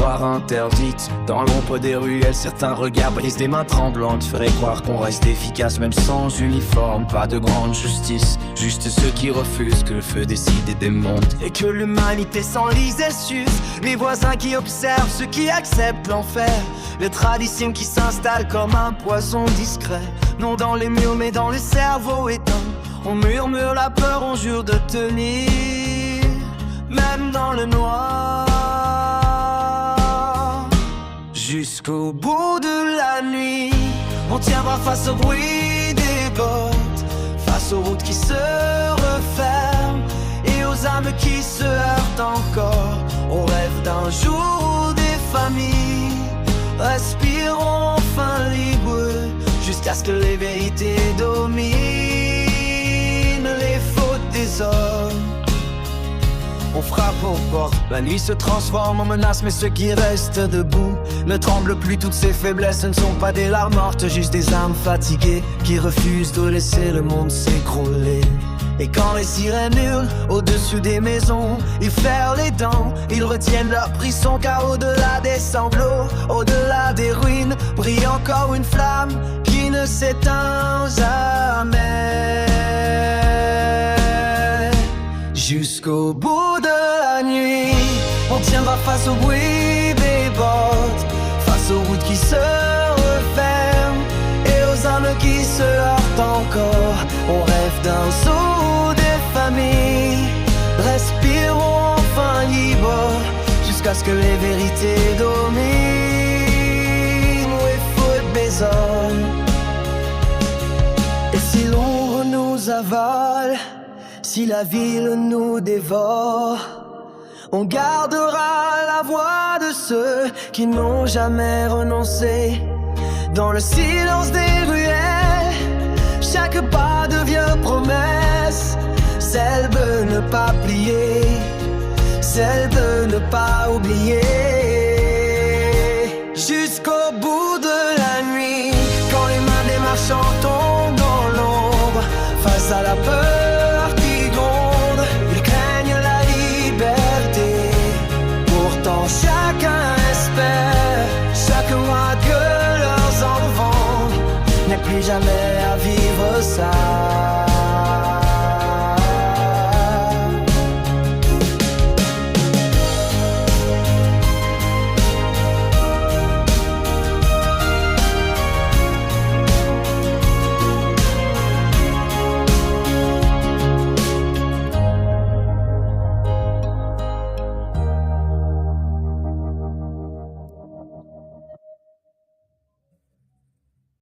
trottoirs interdites. Dans l'ombre des ruelles, certains regards brisent des mains tremblantes. Ferait croire qu'on reste efficace même sans uniforme. Pas de grande justice, juste ceux qui refusent que le feu décide et démonte. Et que l'humanité s'enlise et s'use. Les voisins qui observent ceux qui acceptent l'enfer. Les traditions qui s'installent comme un poison discret. Non dans les murs mais dans le cerveau éteint. On murmure la peur, on jure de tenir. Même dans le noir. Jusqu'au bout de la nuit, on tiendra face au bruit des bottes, face aux routes qui se referment et aux âmes qui se heurtent encore. On rêve d'un jour des familles respirons enfin libres, jusqu'à ce que les vérités dominent les fautes des hommes. On frappe aux portes, la nuit se transforme en menace, mais ceux qui restent debout ne tremblent plus. Toutes ces faiblesses, ce ne sont pas des larmes mortes, juste des âmes fatiguées qui refusent de laisser le monde s'écrouler. Et quand les sirènes hurlent au-dessus des maisons, ils ferment les dents, ils retiennent leur frisson, car au-delà des sanglots, au-delà des ruines, brille encore une flamme qui ne s'éteint jamais. Jusqu'au bout de la nuit, on tiendra face au bruit des bottes, face aux routes qui se referment et aux âmes qui se heurtent encore. On rêve d'un saut des familles, respirons enfin libres, jusqu'à ce que les vérités dominent. Oui, faute besogne. Et si l'ombre nous avale, si la ville nous dévore, on gardera la voix de ceux qui n'ont jamais renoncé. Dans le silence des ruelles, chaque pas devient promesse, celle de ne pas plier, celle de ne pas oublier. Jusqu'au bout de la nuit, quand les mains des marchands tombent dans l'ombre, face à la peur qui gronde, ils craignent la liberté. Pourtant chacun espère chaque mois que leurs enfants n'aient plus jamais à vivre ça.